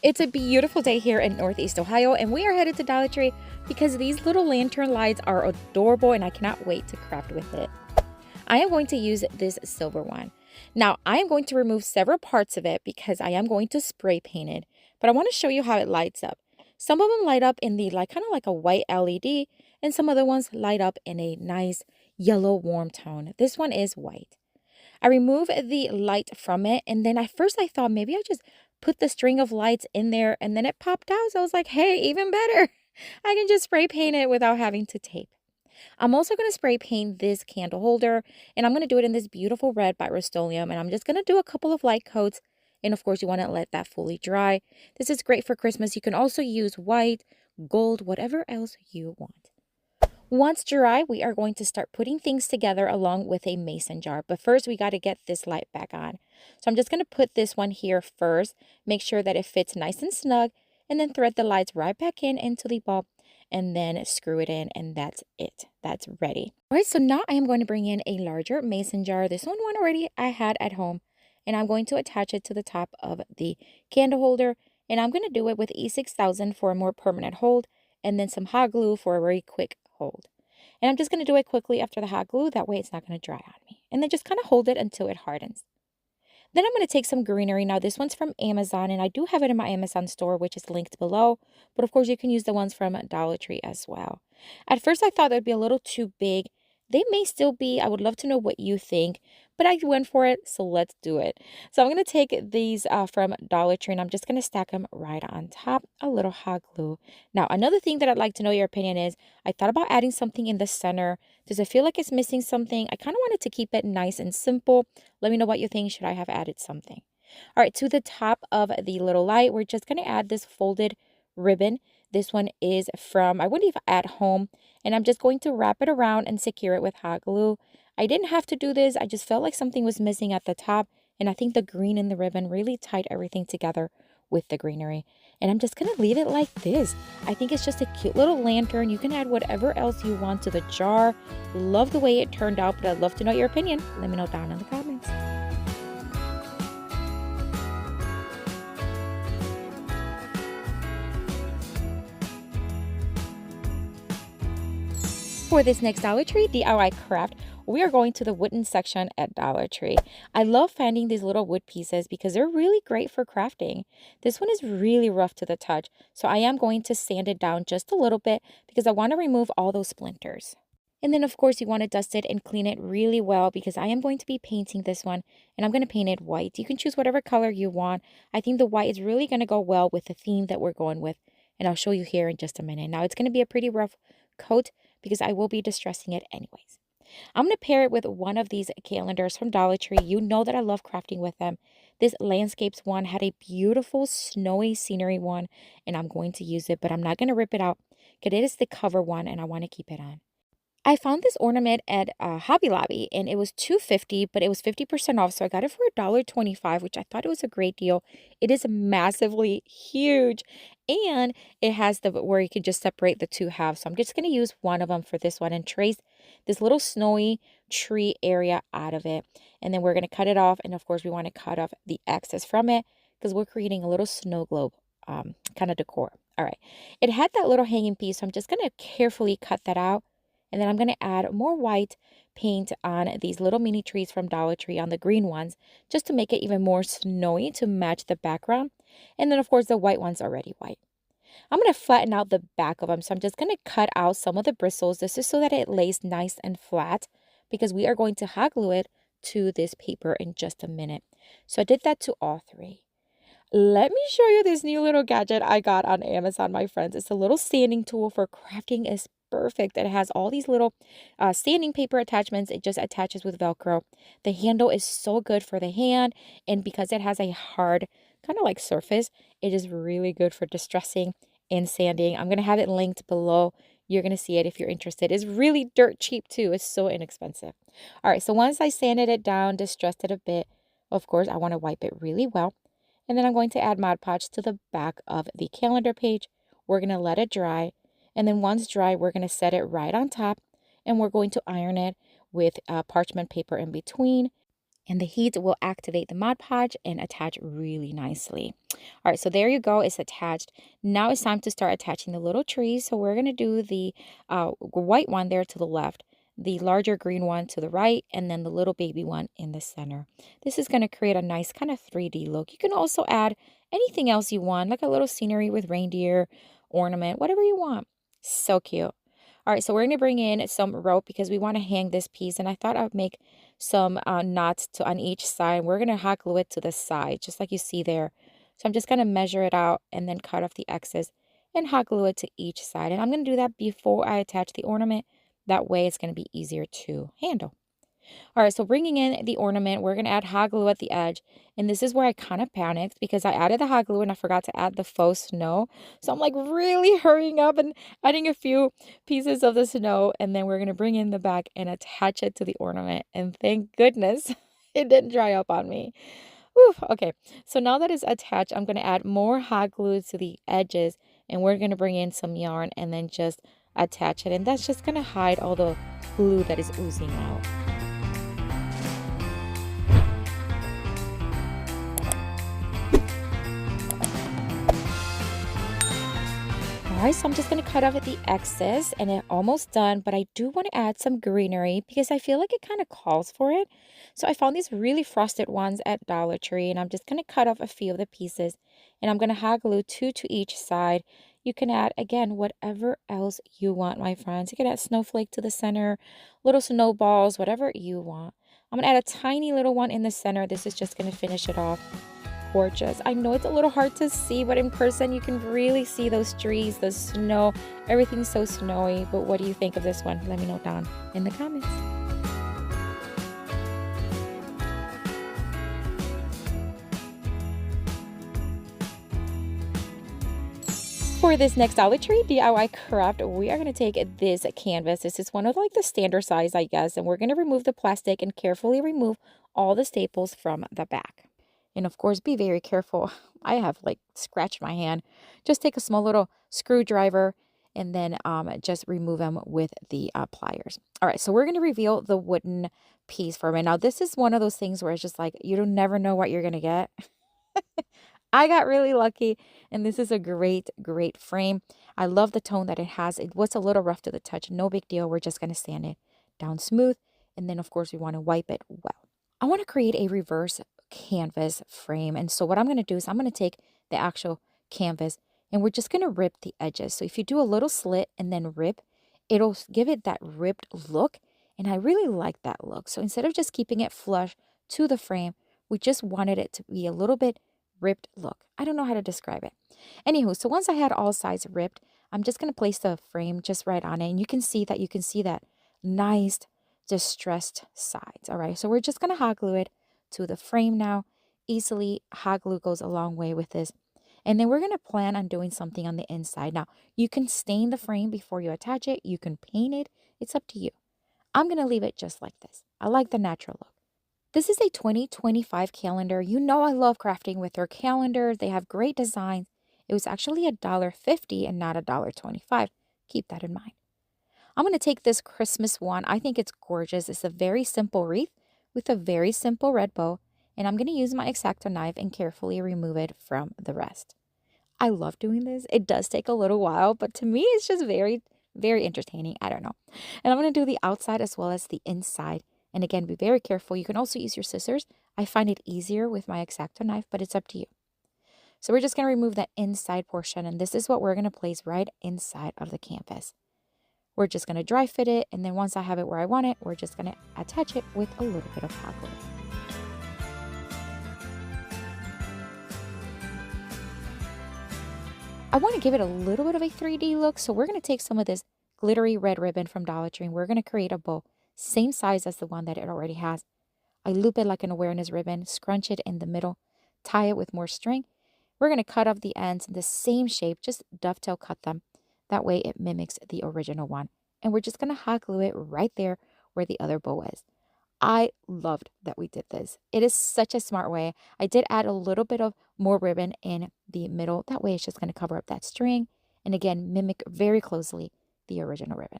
It's a beautiful day here in Northeast Ohio, and we are headed to Dollar Tree because these little lantern lights are adorable and I cannot wait to craft with it. I am going to use this silver one. Now, I am going to remove several parts of it because I am going to spray paint it, but I want to show you how it lights up. Some of them light up in the kind of like a white LED, and some other ones light up in a nice yellow warm tone. This one is white. I remove the light from it, and then at first I thought maybe I just put the string of lights in there, and then it popped out. So I was like, hey, even better. I can just spray paint it without having to tape. I'm also going to spray paint this candle holder, and I'm going to do it in this beautiful red by Rust-Oleum, and I'm just going to do a couple of light coats, and of course you want to let that fully dry. This is great for Christmas. You can also use white, gold, whatever else you want. Once dry, we are going to start putting things together along with a mason jar. But first, we got to get this light back on. So I'm just going to put this one here first. Make sure that it fits nice and snug. And then thread the lights right back in into the bulb. And then screw it in. And that's it. That's ready. All right, so now I am going to bring in a larger mason jar. This one already I had at home. And I'm going to attach it to the top of the candle holder. And I'm going to do it with E6000 for a more permanent hold. And then some hot glue for a very quick hold. And I'm just going to do it quickly after the hot glue. That way it's not going to dry on me. And then just kind of hold it until it hardens. Then I'm going to take some greenery. Now this one's from Amazon, and I do have it in my Amazon store, which is linked below. But of course you can use the ones from Dollar Tree as well. At first I thought they'd be a little too big. They may still be. I would love to know what you think. But I went for it, so let's do it. So I'm going to take these from Dollar Tree, and I'm just going to stack them right on top, a little hot glue. Now, another thing that I'd like to know your opinion is, I thought about adding something in the center. Does it feel like it's missing something? I kind of wanted to keep it nice and simple. Let me know what you think. Should I have added something? All right, to the top of the little light, we're just going to add this folded ribbon. This one is from, I believe, At Home, and I'm just going to wrap it around and secure it with hot glue. I didn't have to do this. I just felt like something was missing at the top, and I think the green in the ribbon really tied everything together with the greenery. And I'm just going to leave it like this. I think it's just a cute little lantern. You can add whatever else you want to the jar. Love the way it turned out, but I'd love to know your opinion. Let me know down in the comments. For this next Dollar Tree DIY craft, we are going to the wooden section at Dollar Tree. I love finding these little wood pieces because they're really great for crafting. This one is really rough to the touch, so I am going to sand it down just a little bit because I want to remove all those splinters. And then, of course, you want to dust it and clean it really well because I am going to be painting this one, and I'm going to paint it white. You can choose whatever color you want. I think the white is really going to go well with the theme that we're going with, and I'll show you here in just a minute. Now, it's going to be a pretty rough coat because I will be distressing it anyways. I'm going to pair it with one of these calendars from Dollar Tree. You know that I love crafting with them. This landscapes one had a beautiful snowy scenery one, and I'm going to use it, but I'm not going to rip it out because it is the cover one, and I want to keep it on. I found this ornament at Hobby Lobby, and it was $2.50, but it was 50% off, so I got it for $1.25, which I thought it was a great deal. It is massively huge, and it has the where you can just separate the two halves. So I'm just going to use one of them for this one and trace this little snowy tree area out of it. And then we're going to cut it off, and of course we want to cut off the excess from it because we're creating a little snow globe kind of decor. All right, it had that little hanging piece, so I'm just going to carefully cut that out. And then I'm going to add more white paint on these little mini trees from Dollar Tree, on the green ones, just to make it even more snowy to match the background. And then, of course, the white one's already white. I'm going to flatten out the back of them. So I'm just going to cut out some of the bristles. This is so that it lays nice and flat because we are going to hot glue it to this paper in just a minute. So I did that to all three. Let me show you this new little gadget I got on Amazon, my friends. It's a little sanding tool for crafting. Is perfect. It has all these little sanding paper attachments. It just attaches with Velcro. The handle is so good for the hand, and because it has a hard kind of like surface, it is really good for distressing and sanding. I'm going to have it linked below. You're going to see it if you're interested. It's really dirt cheap too. It's so inexpensive. All right, so once I sanded it down, distressed it a bit, of course, I want to wipe it really well. And then I'm going to add Mod Podge to the back of the calendar page. We're going to let it dry. And then once dry, we're going to set it right on top, and we're going to iron it with parchment paper in between. and the heat will activate the Mod Podge and attach really nicely. All right, so there you go. It's attached. Now it's time to start attaching the little trees. So we're going to do the white one there to the left, the larger green one to the right, and then the little baby one in the center. This is going to create a nice kind of 3D look. You can also add anything else you want, like a little scenery with reindeer, ornament, whatever you want. So cute. All right, so we're going to bring in some rope because we want to hang this piece. And I thought I would make some knots on each side. We're going to hot glue it to the side, just like you see there. So I'm just going to measure it out and then cut off the excess and hot glue it to each side. And I'm going to do that before I attach the ornament. That way it's going to be easier to handle. All right, so bringing in the ornament, we're going to add hot glue at the edge. And this is where I kind of panicked because I added the hot glue and I forgot to add the faux snow. So I'm like really hurrying up and adding a few pieces of the snow. And then we're going to bring in the back and attach it to the ornament. And thank goodness it didn't dry up on me. Whew, okay, so now that it's attached, I'm going to add more hot glue to the edges. And we're going to bring in some yarn and then just attach it. And that's just going to hide all the glue that is oozing out. Alright, so I'm just going to cut off at the excess and it's almost done, but I do want to add some greenery because I feel like it kind of calls for it. So I found these really frosted ones at Dollar Tree and I'm just going to cut off a few of the pieces and I'm going to hot glue 2 to each side. You can add, again, whatever else you want, my friends. You can add snowflake to the center, little snowballs, whatever you want. I'm going to add a tiny little one in the center. This is just going to finish it off. Gorgeous. I know it's a little hard to see, but in person you can really see those trees, the snow, everything's so snowy. But what do you think of this one? Let me know down in the comments. For this next Dollar Tree DIY craft, we are going to take this canvas. This is one of like the standard size, I guess, and we're going to remove the plastic and carefully remove all the staples from the back. And of course, be very careful. I have like scratched my hand. Just take a small little screwdriver and then just remove them with the pliers. All right, so we're going to reveal the wooden piece for me. Now, this is one of those things where it's just like, you don't never know what you're going to get. I got really lucky, and this is a great, great frame. I love the tone that it has. It was a little rough to the touch. No big deal. We're just going to sand it down smooth. And then, of course, we want to wipe it well. I want to create a reverse canvas frame. And so what I'm going to do is I'm going to take the actual canvas and we're just going to rip the edges. So if you do a little slit and then rip, it'll give it that ripped look. And I really like that look. So instead of just keeping it flush to the frame, we just wanted it to be a little bit ripped look. I don't know how to describe it. Anywho, so once I had all sides ripped, I'm just going to place the frame just right on it. And you can see that nice distressed sides. All right, so we're just going to hot glue it to the frame now. Easily, hot glue goes a long way with this. And then we're going to plan on doing something on the inside. Now, you can stain the frame before you attach it. You can paint it. It's up to you. I'm going to leave it just like this. I like the natural look. This is a 2025 calendar. You know I love crafting with their calendars. They have great designs. It was actually $1.50 and not $1.25. Keep that in mind. I'm going to take this Christmas one. I think it's gorgeous. It's a very simple wreath with a very simple red bow. And I'm going to use my X-Acto knife and carefully remove it from the rest. I love doing this. It does take a little while, but to me, it's just very, very entertaining. I don't know. And I'm going to do the outside as well as the inside. And again, be very careful. You can also use your scissors. I find it easier with my X-Acto knife, but it's up to you. So we're just going to remove that inside portion. And this is what we're going to place right inside of the canvas. We're just going to dry fit it. And then once I have it where I want it, we're just going to attach it with a little bit of hot glue. I want to give it a little bit of a 3D look. So we're going to take some of this glittery red ribbon from Dollar Tree and we're going to create a bow. Same size as the one that it already has. I loop it like an awareness ribbon, scrunch it in the middle, tie it with more string. We're going to cut off the ends in the same shape, just dovetail cut them. That way it mimics the original one. And we're just going to hot glue it right there where the other bow is. I loved that we did this. It is such a smart way. I did add a little bit of more ribbon in the middle. That way it's just going to cover up that string. And again, mimic very closely the original ribbon.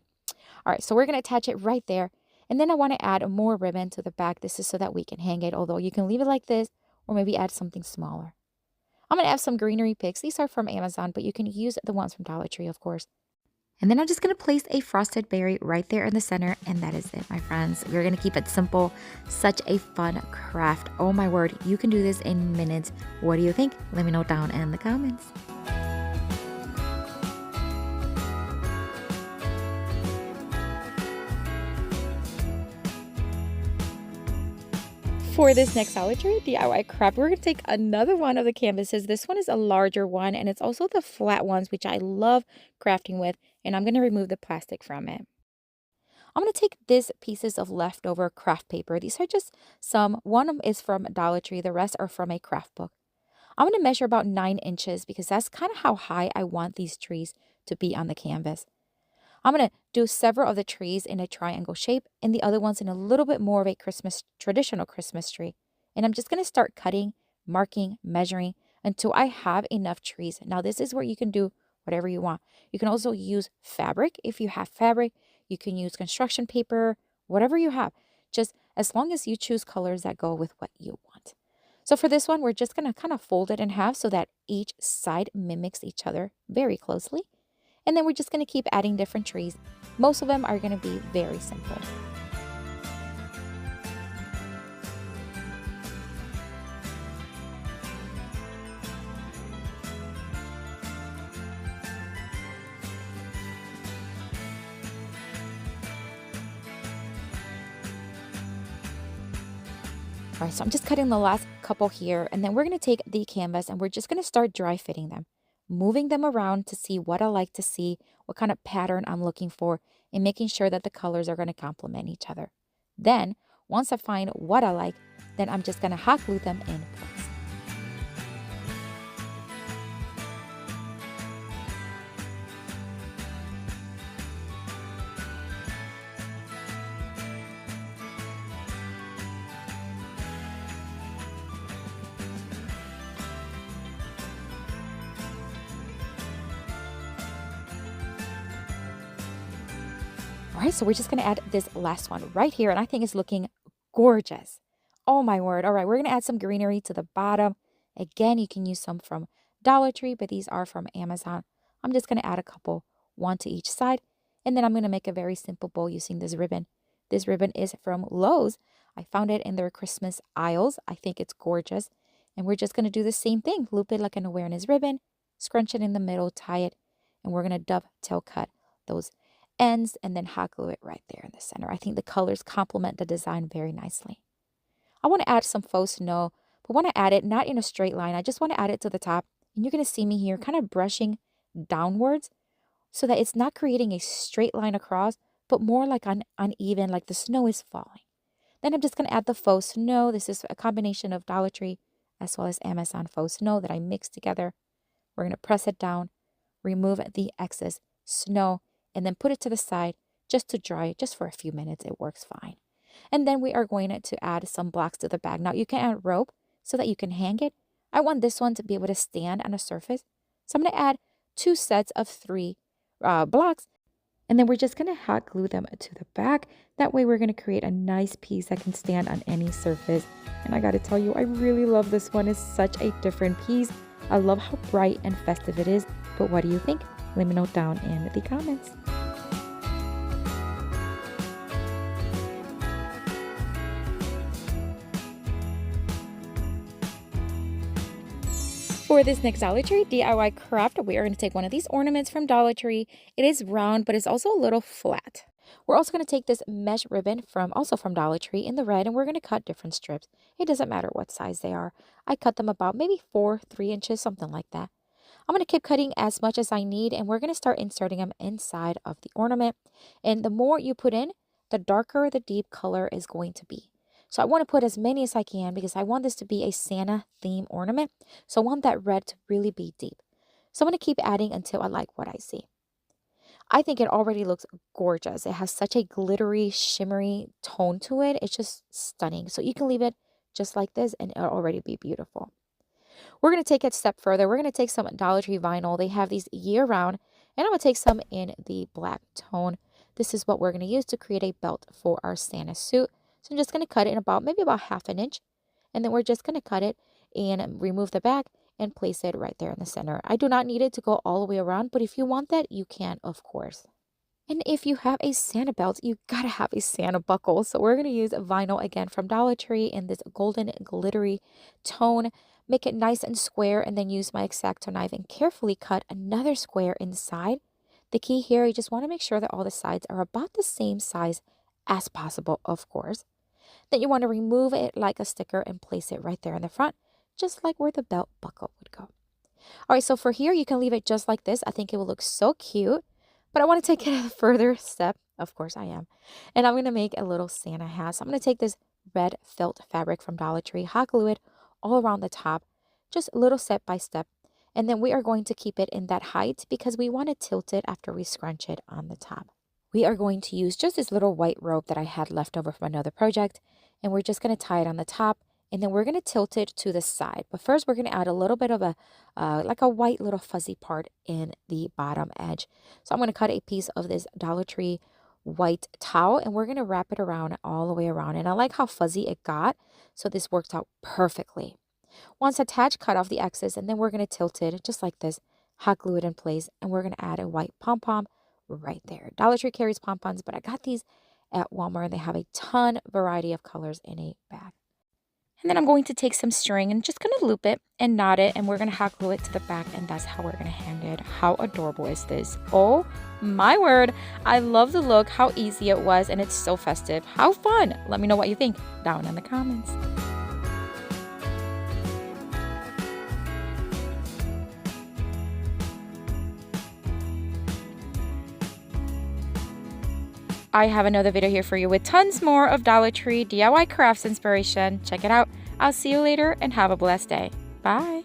All right, so we're going to attach it right there. And then I want to add more ribbon to the back. This is so that we can hang it, although you can leave it like this or maybe add something smaller. I'm going to add some greenery picks. These are from Amazon, but you can use the ones from Dollar Tree, of course. And then I'm just going to place a frosted berry right there in the center. And that is it, my friends. We're going to keep it simple. Such a fun craft. Oh my word, you can do this in minutes. What do you think? Let me know down in the comments. For this next Dollar Tree DIY craft, we're going to take another one of the canvases. This one is a larger one, and it's also the flat ones, which I love crafting with, and I'm going to remove the plastic from it. I'm going to take these pieces of leftover craft paper. These are just some. One is from Dollar Tree. The rest are from a craft book. I'm going to measure about 9 inches because that's kind of how high I want these trees to be on the canvas. I'm going to do several of the trees in a triangle shape and the other ones in a little bit more of a traditional Christmas tree. And I'm just going to start cutting, marking, measuring until I have enough trees. Now, this is where you can do whatever you want. You can also use fabric if you have fabric. You can use construction paper, whatever you have, just as long as you choose colors that go with what you want. So for this one, we're just going to kind of fold it in half so that each side mimics each other very closely. And then we're just going to keep adding different trees. Most of them are going to be very simple. All right, so I'm just cutting the last couple here, and then we're going to take the canvas and we're just going to start dry fitting them, moving them around to see what I like to see, what kind of pattern I'm looking for, and making sure that the colors are going to complement each other. Then, once I find what I like, then I'm just going to hot glue them in place. All right, so we're just going to add this last one right here, and I think it's looking gorgeous. Oh my word. All right, we're going to add some greenery to the bottom. Again, you can use some from Dollar Tree, but these are from Amazon. I'm just going to add a couple, one to each side, and then I'm going to make a very simple bow using this ribbon. This ribbon is from Lowe's. I found it in their Christmas aisles. I think it's gorgeous. And we're just going to do the same thing. Loop it like an awareness ribbon, scrunch it in the middle, tie it, and we're going to dovetail cut those ends and then hot glue it right there in the center. I think the colors complement the design very nicely. I want to add some faux snow, but want to add it not in a straight line. I just want to add it to the top. And you're going to see me here kind of brushing downwards so that it's not creating a straight line across, but more like uneven, like the snow is falling. Then I'm just going to add the faux snow. This is a combination of Dollar Tree as well as Amazon faux snow that I mixed together. We're going to press it down, remove the excess snow, and then put it to the side just to dry, just for a few minutes. It works fine. And then we are going to add some blocks to the bag. Now you can add rope so that you can hang it. I want this one to be able to stand on a surface. So I'm going to add 2 sets of 3 blocks. And then we're just going to hot glue them to the back. That way we're going to create a nice piece that can stand on any surface. And I got to tell you, I really love this one. It's such a different piece. I love how bright and festive it is. But what do you think? Let me know down in the comments. For this next Dollar Tree DIY craft, we are going to take one of these ornaments from Dollar Tree. It is round, but it's also a little flat. We're also going to take this mesh ribbon also from Dollar Tree in the red, and we're going to cut different strips. It doesn't matter what size they are. I cut them about maybe 3 inches, something like that. I'm going to keep cutting as much as I need, and we're going to start inserting them inside of the ornament. And the more you put in, the darker the deep color is going to be. So I want to put as many as I can because I want this to be a Santa theme ornament. So I want that red to really be deep. So I'm going to keep adding until I like what I see. I think it already looks gorgeous. It has such a glittery, shimmery tone to it. It's just stunning. So you can leave it just like this and it'll already be beautiful. We're going to take it a step further. We're going to take some Dollar Tree vinyl. They have these year round, and I'm going to take some in the black tone. this is what we're going to use to create a belt for our Santa suit. So I'm just going to cut it in maybe about half an inch. And then we're just going to cut it and remove the back and place it right there in the center. I do not need it to go all the way around, but if you want that, you can, of course. And if you have a Santa belt, you gotta have a Santa buckle. So we're gonna use vinyl again from Dollar Tree in this golden glittery tone. Make it nice and square, and then use my X-Acto knife and carefully cut another square inside. The key here, you just want to make sure that all the sides are about the same size as possible, of course. Then you want to remove it like a sticker and place it right there in the front, just like where the belt buckle would go. All right, so for here, you can leave it just like this. I think it will look so cute. But I want to take it a further step. Of course I am. And I'm going to make a little Santa hat. So I'm going to take this red felt fabric from Dollar Tree, hot glue it all around the top, just a little step by step. And then we are going to keep it in that height because we want to tilt it after we scrunch it on the top. We are going to use just this little white rope that I had left over from another project. And we're just going to tie it on the top. And then we're going to tilt it to the side. But first, we're going to add a little bit of like a white little fuzzy part in the bottom edge. So I'm going to cut a piece of this Dollar Tree white towel, and we're going to wrap it around all the way around. And I like how fuzzy it got, so this worked out perfectly. Once attached, cut off the excess, and then we're going to tilt it just like this, hot glue it in place, and we're going to add a white pom-pom right there. Dollar Tree carries pom-poms, but I got these at Walmart, and they have a ton variety of colors in a bag. And then I'm going to take some string and just going to loop it and knot it. And we're going to hot glue it to the back. And that's how we're going to hang it. How adorable is this? Oh my word. I love the look, how easy it was. And it's so festive. How fun. Let me know what you think down in the comments. I have another video here for you with tons more of Dollar Tree DIY crafts inspiration. Check it out. I'll see you later and have a blessed day. Bye.